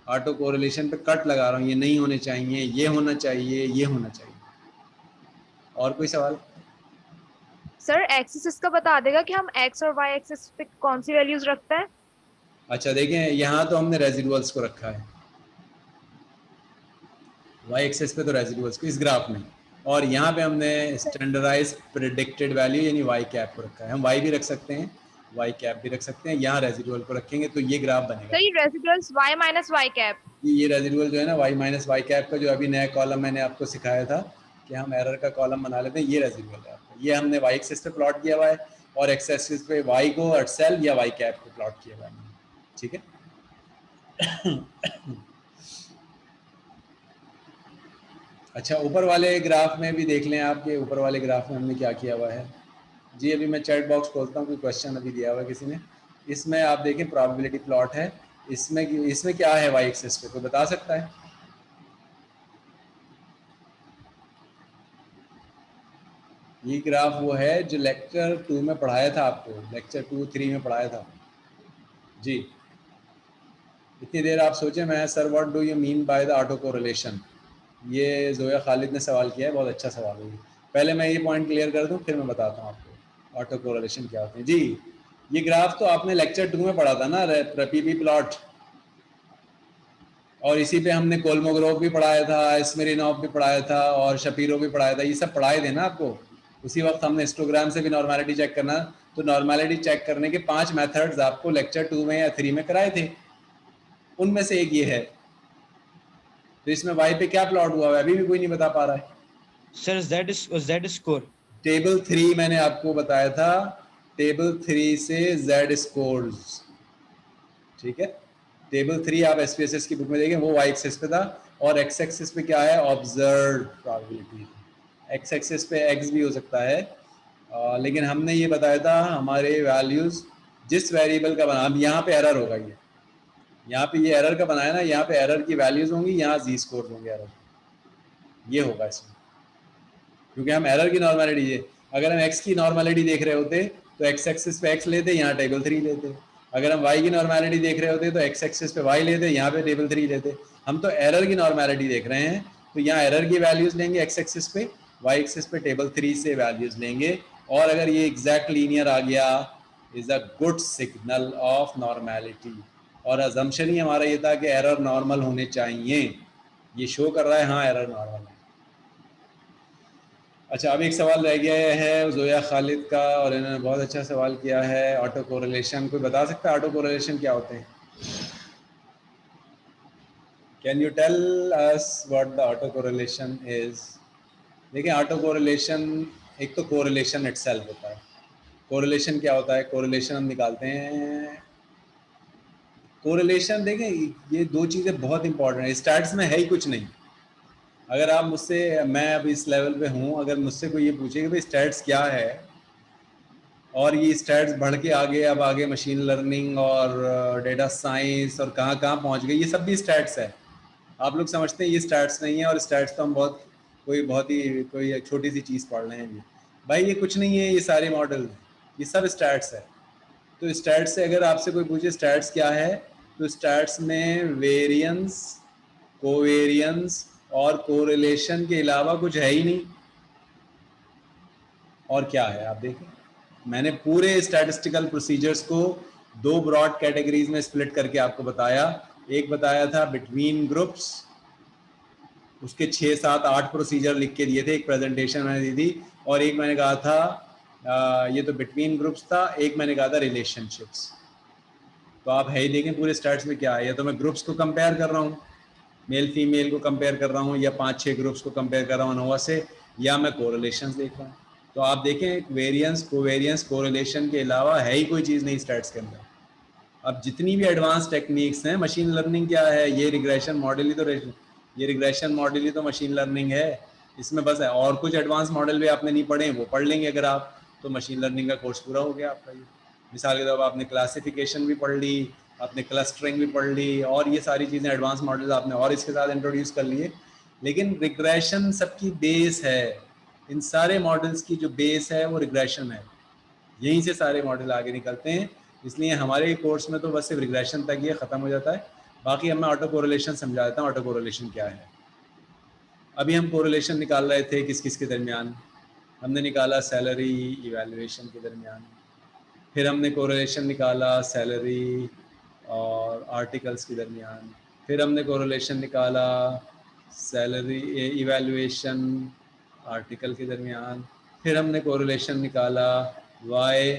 ऑटो कोरिलेशन पे कट लगा रहा हूँ, ये नहीं होने चाहिए, ये होना चाहिए, ये होना चाहिए। और कोई सवाल? सर एक्सिस इसका बता देगा कि हम एक्स और वाई एक्सिस पे कौन सी वैल्यूज रखते हैं? अच्छा देखें, यहाँ तो हमने रेजिडुअल्स को रखा है, वाई एक्सिस पे तो रेजिडुअल्स को इस ग्राफ में, और यहाँ पे हमने स्टैंडर्डाइज प्रेडिक्टेड वैल्यू यानी वाई कैप को रखा है। हम वाई भी रख सकते हैं, वाई कैप भी रख सकते हैं, यहाँ रेजिडुअल को रखेंगे तो ये ग्राफ बनेगा। सर ये residuals Y minus Y cap, ये रेजिडुअल जो है ना वाई माइनस वाई कैप का, जो अभी नया कॉलम मैंने आपको सिखाया था कि हम एरर का कॉलम बना लेते हैं, ये रेजिडुअल है आपका। ये हमने वाई एक्सिस पे प्लॉट किया हुआ है और एक्स एक्सिस पे वाई को इटसेल्फ या वाई कैप को प्लॉट किया हुआ है। ठीक है अच्छा, ऊपर वाले ग्राफ में भी देख लें आप, ये ऊपर वाले ग्राफ में हमने क्या किया हुआ है जी। अभी मैं चैट बॉक्स खोलता हूँ, कोई क्वेश्चन अभी दिया हुआ है किसी ने। इसमें आप देखें प्रोबेबिलिटी प्लॉट है, इसमें क्या है वाई एक्सिस पे, कोई बता सकता है? ये ग्राफ वो है जो लेक्चर 2 में पढ़ाया था आपको, लेक्चर 2-3 में पढ़ाया था जी। इतनी देर आप सोचे मैं sir what do you mean by the auto correlation, ये जोया खालिद ने सवाल किया है, बहुत अच्छा सवाल है। पहले मैं ये पॉइंट क्लियर कर दूं फिर मैं बताता हूँ आपको ऑटो कोरिलेशन क्या होते हैं जी। ये ग्राफ तो आपने लेक्चर 2 में पढ़ा था ना, पीपी प्लॉट, और इसी पे हमने कोलमोग्रोव भी पढ़ाया था, स्मिरिनॉफ भी पढ़ाया था और शपीरो भी पढ़ाया था, ये सब पढ़ाए थे ना आपको। उसी वक्त हमने हिस्टोग्राम से भी नॉर्मैलिटी चेक करना, तो नॉर्मैलिटी चेक करने के 5 मेथड्स आपको लेक्चर 2 में या 3 में कराए थे, उनमें से एक ये है। तो इसमें वाई पे क्या प्लॉट हुआ है अभी भी कोई नहीं बता पा रहा है सर जेड स्कोर। टेबल 3 मैंने आपको बताया था, टेबल 3 से जेड स्कोर्स। ठीक है, टेबल 3 आप एसपीएसएस की बुक में देखें, वो वाई एक्सिस पे था और एक्स एक्सिस पे क्या है, ऑब्जर्व प्रोबेबिलिटी। एक्स एक्सिस पे एक्स भी हो सकता है, लेकिन हमने ये बताया था हमारे वैल्यूज जिस वेरिएबल का बना, अब यहाँ पे एरर होगा, ये यहाँ पे ये एरर का बनाया ना, यहाँ पे एरर की वैल्यूज होंगी, यहाँ जी स्कोर होंगे एरर, ये होगा इसमें, क्योंकि हम एरर की नॉर्मलिटी है। अगर हम एक्स की नॉर्मलिटी देख रहे होते तो एक्स एक्सिस पे एक्स लेते, यहाँ टेबल 3 लेते। अगर हम वाई की नॉर्मलिटी देख रहे होते तो एक्स एक्सिस पे वाई लेते, यहाँ पे टेबल 3 लेते। हम तो एरर की नॉर्मलिटी देख रहे हैं, तो यहाँ एरर की वैल्यूज लेंगे एक्स एक्सिस पे, वाई एक्सिस पे टेबल 3 से वैल्यूज लेंगे, और अगर ये एग्जैक्ट लीनियर आ गया is a good signal of normality. और अजम्पशन ही हमारा ये था कि एरर नॉर्मल होने चाहिए, ये शो कर रहा है हाँ एरर नॉर्मल है। अच्छा, अब एक सवाल रह गया है जोया खालिद का, और इन्होंने बहुत अच्छा सवाल किया है, ऑटो कोरिलेशन। कोई बता सकता है ऑटो कोरिलेशन क्या होते हैं? Can you tell us what the auto correlation is? देखिए, ऑटो कोरिलेशन एक तो कोरिलेशन इटसेल्फ होता है। कोरिलेशन क्या होता है? कोरिलेशन हम निकालते हैं, कोरिलेशन देखें ये दो चीज़ें बहुत इंपॉर्टेंट है, स्टैट्स में है ही कुछ नहीं। अगर आप मुझसे, मैं अब इस लेवल पे हूँ, अगर मुझसे कोई ये पूछे कि भाई स्टैट्स क्या है, और ये स्टैट्स बढ़ के आगे, अब आगे मशीन लर्निंग और डेटा साइंस और कहाँ कहाँ पहुँच गई, ये सब भी स्टैट्स है। आप लोग समझते हैं ये स्टैट्स नहीं है, और स्टैट्स तो हम बहुत ही कोई छोटी सी चीज़ पढ़ रहे हैं। भाई ये कुछ नहीं है, ये सारे मॉडल, ये सब स्टैट्स है। तो स्टैट्स से अगर आपसे कोई पूछे स्टैट्स क्या है, तो स्टैट्स में वेरिएंस, कोवेरियंस और कोरिलेशन के अलावा कुछ है ही नहीं। और क्या है आप देखें, मैंने पूरे स्टैटिस्टिकल प्रोसीजर्स को दो ब्रॉड कैटेगरीज में स्प्लिट करके आपको बताया। एक बताया था बिटवीन ग्रुप्स, उसके 6, 7, 8 प्रोसीजर लिख के दिए थे, एक प्रेजेंटेशन मैंने दी थी, और एक मैंने कहा था ये तो बिटवीन ग्रुप्स था, एक मैंने कहा था रिलेशनशिप्स। तो आप है ही देखें पूरे स्टैट्स में क्या है, या तो मैं ग्रुप्स को कंपेयर कर रहा हूँ, मेल फीमेल को कंपेयर कर रहा हूँ, या 5-6 ग्रुप्स को कंपेयर कर रहा हूँ अनोवा से, या मैं कोरिलेशंस देख रहा हूँ। तो आप देखें वेरिएंस, कोवेरियंस, कोरिलेशन के अलावा है ही कोई चीज़ नहीं स्टैट्स के अंदर। अब जितनी भी एडवांस टेक्निक्स हैं, मशीन लर्निंग क्या है, ये रिग्रेशन मॉडल ही तो, ये रिग्रेशन मॉडल ही तो मशीन लर्निंग है। इसमें बस है, और कुछ एडवांस मॉडल भी आपने नहीं पढ़े, वो पढ़ लेंगे अगर आप, तो मशीन लर्निंग का कोर्स पूरा हो गया आपका। ये मिसाल के तौर पर आपने क्लासिफिकेशन भी पढ़ ली, आपने क्लस्टरिंग भी पढ़ ली, और ये सारी चीज़ें एडवांस मॉडल्स आपने और इसके साथ इंट्रोड्यूस कर लिए। लेकिन रिग्रेशन सबकी बेस है, इन सारे मॉडल्स की जो बेस है वो रिग्रेशन है, यहीं से सारे मॉडल आगे निकलते हैं। इसलिए हमारे कोर्स में तो बस सिर्फ रिग्रेशन तक ये ख़त्म हो जाता है। बाकी अब मैं ऑटो कोरिलेशन समझा देता हूँ, ऑटो कोरिलेशन क्या है। अभी हम कोरिलेशन निकाल रहे थे किस किस के दरमियान, हमने निकाला सैलरी इवैल्यूएशन के दरमियान, फिर हमने कोरिलेशन निकाला सैलरी और आर्टिकल्स के दरमियान, फिर हमने कोरिलेशन निकाला सैलरी इवैल्यूएशन आर्टिकल के दरमियान, फिर हमने कोरिलेशन निकाला वाई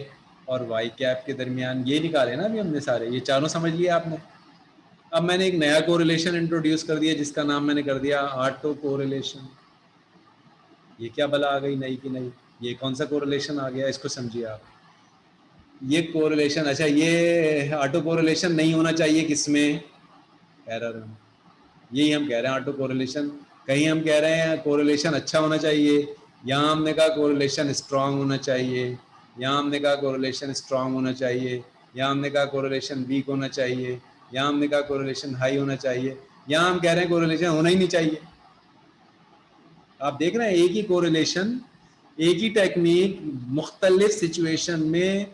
और वाई कैप के दरमियान। ये निकाले ना अभी हमने सारे, ये चारों समझ लिया आपने। अब मैंने एक नया कोरिलेशन इंट्रोड्यूस कर दिया जिसका नाम मैंने कर दिया ऑटो कोरिलेशन। ये क्या बला आ गई नई की नई, ये कौन सा कोरिलेशन आ गया, इसको समझिए आप। ये कोरिलेशन, अच्छा ये ऑटो कोरिलेशन नहीं होना चाहिए किसमें, एरर में। यही हम कह रहे हैं ऑटो कोरिलेशन। कहीं हम कह रहे हैं कोरिलेशन अच्छा होना चाहिए, यहाँ हमने कहा कोरिलेशन स्ट्रांग होना चाहिए, यहाँ हमने कहा कोरिलेशन स्ट्रांग होना चाहिए, यहाँ हमने कहा कोरिलेशन वीक होना चाहिए, यहाँ हमने कहा कोरिलेशन हाई होना चाहिए, यहाँ हम कह रहे हैं कोरिलेशन होना ही नहीं चाहिए। आप देख रहे हैं एक ही कोरिलेशन, एक ही टेक्निक मुख्तलिफ सिचुएशन में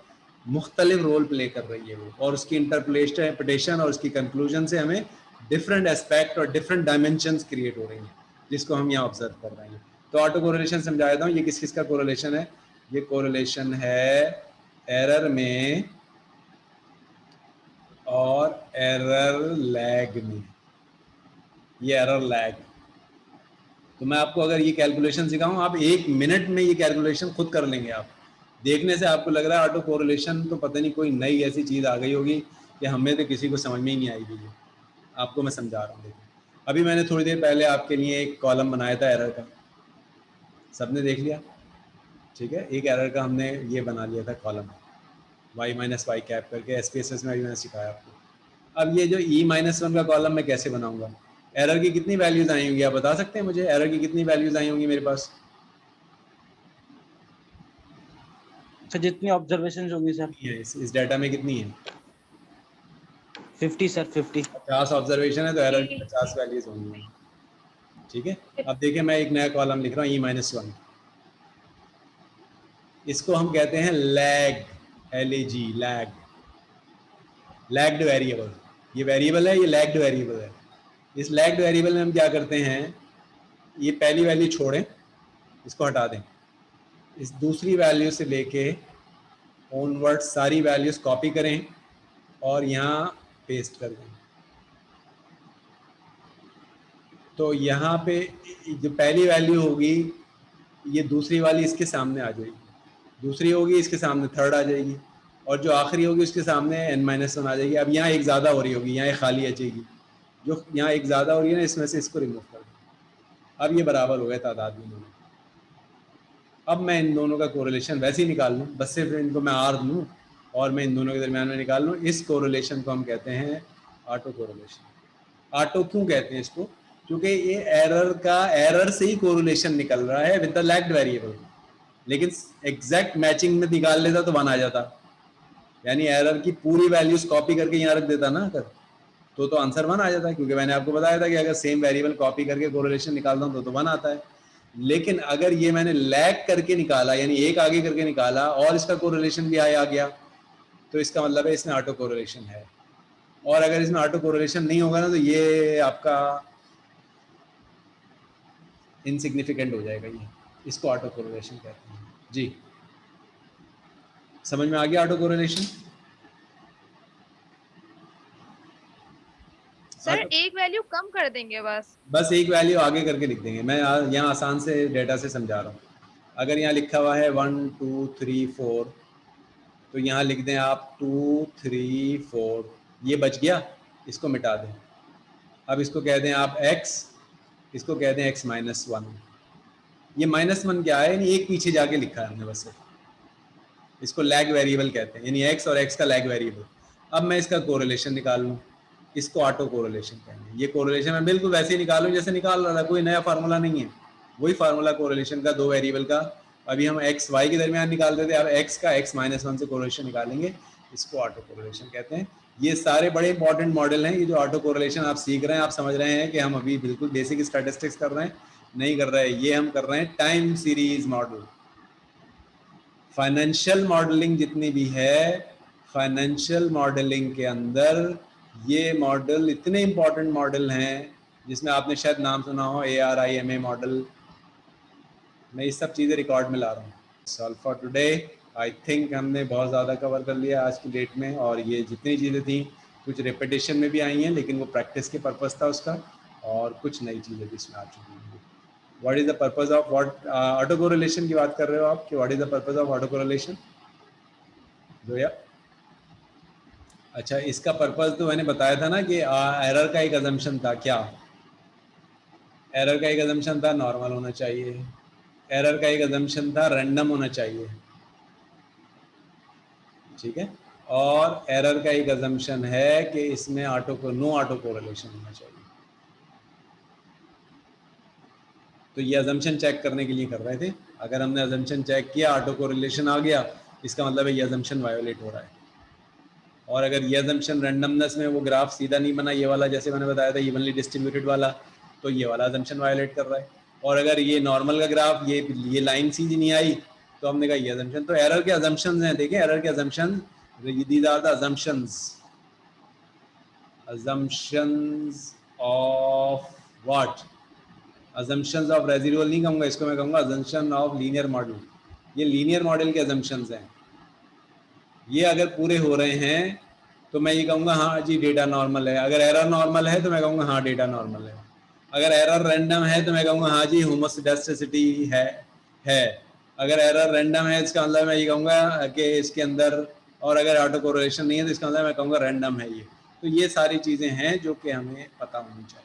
मुख्तलिफ रोल प्ले कर रही है वो, और उसकी इंटरप्रिटेशन और उसकी कंक्लूजन से हमें डिफरेंट एस्पेक्ट और डिफरेंट डायमेंशंस क्रिएट हो रही हैं, जिसको हम यहाँ ऑब्जर्व कर रहे हैं। तो ऑटो कोरिलेशन समझा देता हूँ, ये किस किस का कोरिलेशन है। ये कोरिलेशन है एरर में और एरर लैग में, ये एरर लैग। तो मैं आपको अगर ये कैलकुलेशन सिखाऊं, आप 1 मिनट में ये कैलकुलेशन खुद कर लेंगे। आप देखने से आपको लग रहा है ऑटो कोरिलेशन तो पता नहीं कोई नई ऐसी चीज़ आ गई होगी कि हमें तो किसी को समझ में ही नहीं आएगी। ये आपको मैं समझा रहा हूँ। देखिए अभी मैंने थोड़ी देर पहले आपके लिए एक कॉलम बनाया था एरर का, सबने देख लिया, ठीक है। एक एरर का हमने ये बना लिया था कॉलम, y-y कैप करके, SPSS में भी मैंने सिखाया आपको। अब ये जो e-1 का कॉलम मैं कैसे बनाऊंगा, एरर की कितनी वैल्यूज आई होंगी आप बता सकते हैं मुझे, एरर की कितनी वैल्यूज आई होंगी मेरे पास? सर जितनी ऑब्जर्वेशंस होगी सर, इस डाटा में कितनी है? 50 सर, 50। 50 ऑब्जर्वेशन है तो एरर की 50 वैल्यूज होंगी, ठीक है। अब देखिए मैं एक नया कॉलम लिख रहा हूँ e-1, इसको हम कहते हैं lag, LAG, lag, lagged variable. ये वेरिएबल है, ये लैग्ड वेरिएबल है। इस लैग्ड वेरिएबल में हम क्या करते हैं, ये पहली वैल्यू छोड़ें, इसको हटा दें, इस दूसरी वैल्यू से लेके ऑनवर्ड सारी वैल्यूज कॉपी करें और यहाँ पेस्ट कर दें। तो यहाँ पे जो पहली वैल्यू होगी ये दूसरी वाली इसके सामने आ जाएगी, दूसरी होगी इसके सामने थर्ड आ जाएगी, और जो आखिरी होगी उसके सामने n-1 आ जाएगी। अब यहाँ एक ज़्यादा हो रही होगी, यहाँ एक खाली बचेगी, जो यहाँ एक ज़्यादा हो रही है ना, इसमें से इसको रिमूव कर दें। अब ये बराबर हो गए तादाद में दोनों। अब मैं इन दोनों का कोरिलेशन वैसे ही निकाल लूँ, बस सिर्फ इनको मैं R लूँ और मैं इन दोनों के दरमियान में निकाल लूँ। इस कोरिलेशन को हम कहते हैं ऑटो कोरिलेशन। ऑटो क्यों कहते हैं इसको? क्योंकि ये एरर से ही कोरिलेशन निकल रहा है विद द लैग्ड वेरिएबल, लेकिन एग्जैक्ट मैचिंग में निकाल लेता तो 1 आ जाता, यानी एरर की पूरी वैल्यूज कॉपी करके यहाँ रख देता ना अगर, तो आंसर 1 आ जाता है, क्योंकि मैंने आपको बताया था कि अगर सेम वेरिएबल कॉपी करके कोरिलेशन निकालता हूँ तो 1 आता है। लेकिन अगर ये मैंने लैग करके निकाला, यानी एक आगे करके निकाला और इसका कोरिलेशन भी आ गया, तो इसका मतलब है इसमें ऑटो कोरिलेशन है। और अगर इसमें ऑटो कोरिलेशन नहीं होगा ना, तो ये आपका इनसिग्निफिकेंट हो जाएगा। ये इसको ऑटो कोरिलेशन कहते हैं जी। समझ में आ गया ऑटो कोरिलेशन? सर एक वैल्यू कम कर देंगे बस एक वैल्यू आगे करके लिख देंगे। मैं यहाँ आसान से डेटा से समझा रहा हूँ। अगर यहाँ लिखा हुआ है 1 2 3 4, तो यहाँ लिख दें आप 2 3 4, ये बच गया, इसको मिटा दें। अब इसको कह दें आप x, इसको कह दें x-1। ये -1 क्या है? यानी एक पीछे जाके लिखा है हमने बस सिर्फ, इसको लैग वेरिएबल कहते हैं, यानी x और x का लैग वेरिएबल। अब मैं इसका कोरिलेशन निकाल लूँ, इसको ऑटो कोरिलेशन कहेंगे। ये कोरिलेशन मैं बिल्कुल वैसे ही निकालूं जैसे निकाल रहा था, कोई नया फार्मूला नहीं है, वही फार्मूला कोरिलेशन का दो वेरिएबल का। अभी हम x y के दरमियान निकाल रहे थे, अब x का x-1 से कोरिलेशन निकालेंगे, इसको ऑटो कोरिलेशन कहते हैं। ये सारे बड़े इंपॉर्टेंट मॉडल हैं। ये जो ऑटो कोरिलेशन आप सीख रहे हैं, आप समझ रहे हैं कि हम अभी बिल्कुल बेसिक स्टैटिस्टिक्स कर रहे हैं, नहीं कर रहे हैं, ये हम कर रहे हैं time series model. Financial modelling जितनी भी है, फाइनेंशियल मॉडलिंग के अंदर ये मॉडल इतने इंपॉर्टेंट मॉडल हैं, जिसमें आपने शायद नाम सुना हो ARIMA मॉडल। मैं ये सब चीज़ें रिकॉर्ड में ला रहा हूँ। Solve for today I think हमने बहुत ज़्यादा कवर कर लिया आज की डेट में, और ये जितनी चीज़ें थी कुछ रिपीटेशन में भी आई हैं, लेकिन वो प्रैक्टिस के पर्पस था उसका, और कुछ नई चीज़ें भी इसमें आ चुकी हैं। What is the purpose of what auto correlation की बात कर रहे हो आप, कि what is the purpose of auto correlation Zoya? अच्छा, इसका पर्पस तो मैंने बताया था ना कि एरर का एक अजम्पशन था। क्या एरर का एक अजम्पशन था? नॉर्मल होना चाहिए। एरर का एक अजम्पशन था रैंडम होना चाहिए, ठीक है। और एरर का एक अजम्पशन है कि इसमें नो ऑटो कोरिलेशन होना चाहिए। तो ये अजम्पशन चेक करने के लिए कर रहे थे। अगर हमने अजम्पशन चेक किया, ऑटो कोरिलेशन आ गया, इसका मतलब है ये अजम्पशन वायोलेट हो रहा है। और अगर ये अजम्पशन रैंडमनेस में वो ग्राफ सीधा नहीं बना, ये वाला जैसे मैंने बताया था इवनली डिस्ट्रीब्यूटेड वाला, तो ये वाला अजम्पशन वायोलेट कर रहा है। और अगर ये नॉर्मल का ग्राफ ये लाइन सीधी नहीं आई, तो हमने कहा ये अजम्पशन। तो एरर के अजम्पशंस हैं, देखें एरर के assumption, these are the assumptions of what? Assumptions of residual नहीं कहूँगा इसको, मैं कहूँगा अजम्पशन ऑफ लीनियर मॉडल। ये लीनियर मॉडल के अजम्पशंस हैं। ये अगर पूरे हो रहे हैं तो मैं ये कहूँगा हाँ जी डेटा नॉर्मल है। अगर एरर नॉर्मल है तो मैं कहूँगा हाँ डेटा नॉर्मल है। अगर एरर रैंडम है तो मैं कहूँगा हाँ जी होमोसेडास्टिसिटी है। अगर एरर रैंडम है इसका मतलब मैं ये कहूँगा कि इसके अंदर, और अगर ऑटो कोरिलेशन नहीं है तो इसका मतलब मैं कहूँगा रैंडम है ये। तो ये सारी चीज़ें हैं जो कि हमें पता होनी चाहिए।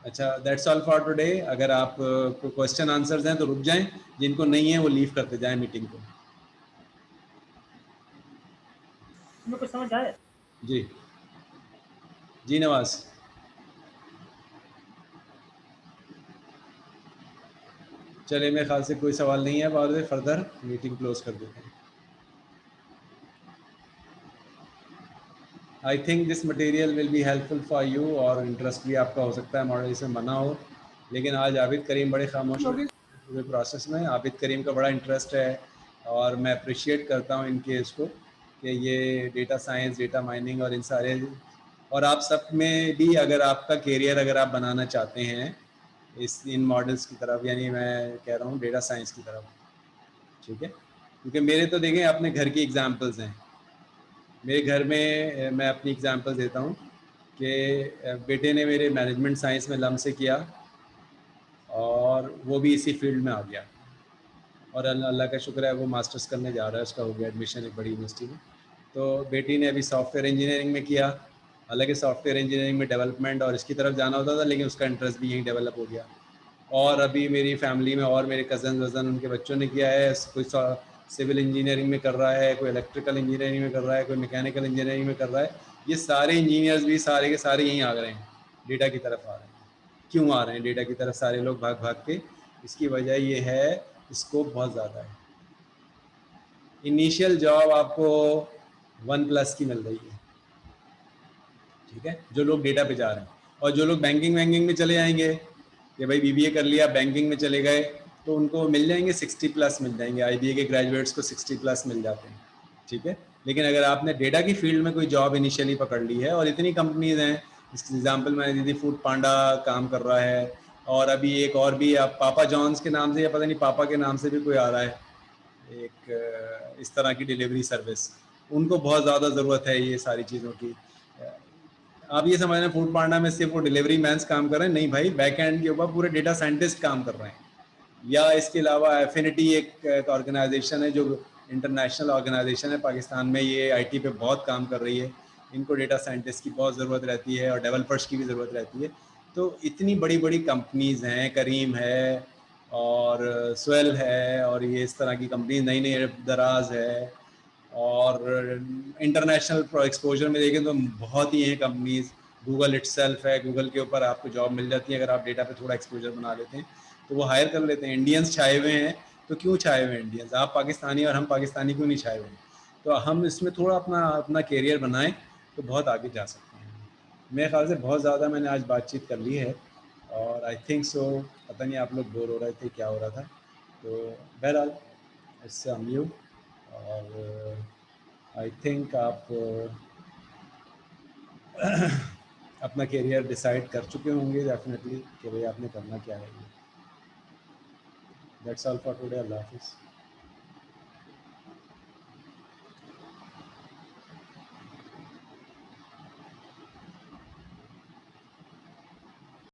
अच्छा, दैट्स ऑल फॉर टुडे। अगर आप को क्वेश्चन आंसर्स हैं तो रुक जाएं, जिनको नहीं है वो लीव करते जाएं मीटिंग को। तुम्हें कुछ समझ आया? जी नवाज। चलिए, मेरे ख्याल से कोई सवाल नहीं है, बाद में फर्दर मीटिंग क्लोज कर देते हैं। I think this material will be helpful for you, और इंटरेस्ट भी आपका हो सकता है मॉडल इसमें बना हो। लेकिन आज आबिद करीम बड़े खामोश हुए प्रोसेस में। आबिद करीम का बड़ा इंटरेस्ट है और मैं अप्रिशिएट करता हूँ इनके इसको कि ये डेटा साइंस, डेटा माइनिंग और इन सारे और आप सब में भी अगर आपका कैरियर अगर आप बनाना चाहते हैं इन मॉडल्स की तरफ, यानी मैं कह रहा हूँ डेटा साइंस की तरफ, ठीक है, क्योंकि मेरे तो देखें अपने घर की एग्जांपल्स हैं। मेरे घर में मैं अपनी एग्जांपल देता हूँ कि बेटे ने मेरे मैनेजमेंट साइंस में लम से किया और वो भी इसी फील्ड में आ गया, और अल्लाह का शुक्र है वो मास्टर्स करने जा रहा है, उसका हो गया एडमिशन एक बड़ी यूनिवर्सिटी में। तो बेटी ने अभी सॉफ्टवेयर इंजीनियरिंग में किया, हालांकि सॉफ्टवेयर इंजीनियरिंग में डेवलपमेंट और इसकी तरफ जाना होता था, लेकिन उसका इंटरेस्ट भी यहीं डेवलप हो गया। और अभी मेरी फैमिली में और मेरे कज़न वज़न उनके बच्चों ने किया है, कोई सिविल इंजीनियरिंग में कर रहा है, कोई इलेक्ट्रिकल इंजीनियरिंग में कर रहा है, कोई मैकेनिकल इंजीनियरिंग में कर रहा है। ये सारे इंजीनियर्स भी सारे के सारे यहीं आ रहे हैं, डेटा की तरफ आ रहे हैं। क्यों आ रहे हैं डेटा की तरफ सारे लोग भाग भाग के? इसकी वजह ये है स्कोप बहुत ज़्यादा है। इनिशियल जॉब आपको 1+ की मिल रही है, ठीक है, जो लोग डेटा पे जा रहे हैं। और जो लोग बैंकिंग वैंकिंग में चले जाएंगे कि भाई BBA कर लिया बैंकिंग में चले गए, तो उनको मिल जाएंगे 60+ मिल जाएंगे। IBA के ग्रेजुएट्स को 60+ मिल जाते हैं, ठीक है। लेकिन अगर आपने डेटा की फील्ड में कोई जॉब इनिशियली पकड़ ली है, और इतनी कंपनीज हैं, इसकी एग्जांपल मैंने दी थी, फूड पांडा काम कर रहा है, और अभी एक और भी आप पापा जॉन्स के नाम से या पता नहीं पापा के नाम से भी कोई आ रहा है, एक इस तरह की डिलीवरी सर्विस। उनको बहुत ज़्यादा ज़रूरत है ये सारी चीज़ों की। आप ये समझ रहे हैं फूड पांडा में सिर्फ वो डिलीवरी मैन्स काम कर रहे हैं? नहीं भाई, बैक एंड के ऊपर पूरे डेटा साइंटिस्ट काम कर रहे हैं। या इसके अलावा एफिनिटी एक ऑर्गेनाइजेशन है जो इंटरनेशनल ऑर्गेनाइजेशन है पाकिस्तान में, ये IT पे बहुत काम कर रही है। इनको डेटा साइंटिस्ट की बहुत ज़रूरत रहती है और डेवलपर्स की भी ज़रूरत रहती है। तो इतनी बड़ी बड़ी कंपनीज़ हैं, करीम है और स्वेल है, और ये इस तरह की कंपनी नई नई दराज है, और इंटरनेशनल एक्सपोजर में देखें तो बहुत ही हैं कंपनीज। गूगल इटसेल्फ है, गूगल के ऊपर आपको जॉब मिल जाती है अगर आप डेटा पे थोड़ा एक्सपोजर बना लेते हैं तो वो हायर कर लेते हैं। इंडियंस छाए हुए हैं, तो क्यों छाए हुए हैं इंडियंस? आप पाकिस्तानी और हम पाकिस्तानी क्यों नहीं छाए हुए हैं? तो हम इसमें थोड़ा अपना अपना कैरियर बनाएं तो बहुत आगे जा सकते हैं। मेरे ख्याल से बहुत ज़्यादा मैंने आज बातचीत कर ली है, और आई थिंक सो, पता नहीं आप लोग बोर हो रहे थे क्या हो रहा था, तो बहरहाल इससे हम यू, और आई थिंक आप अपना करियर डिसाइड कर चुके होंगे डेफिनेटली कि भाई आपने करना क्या है। That's all for today. अल्लाह हाफिज़।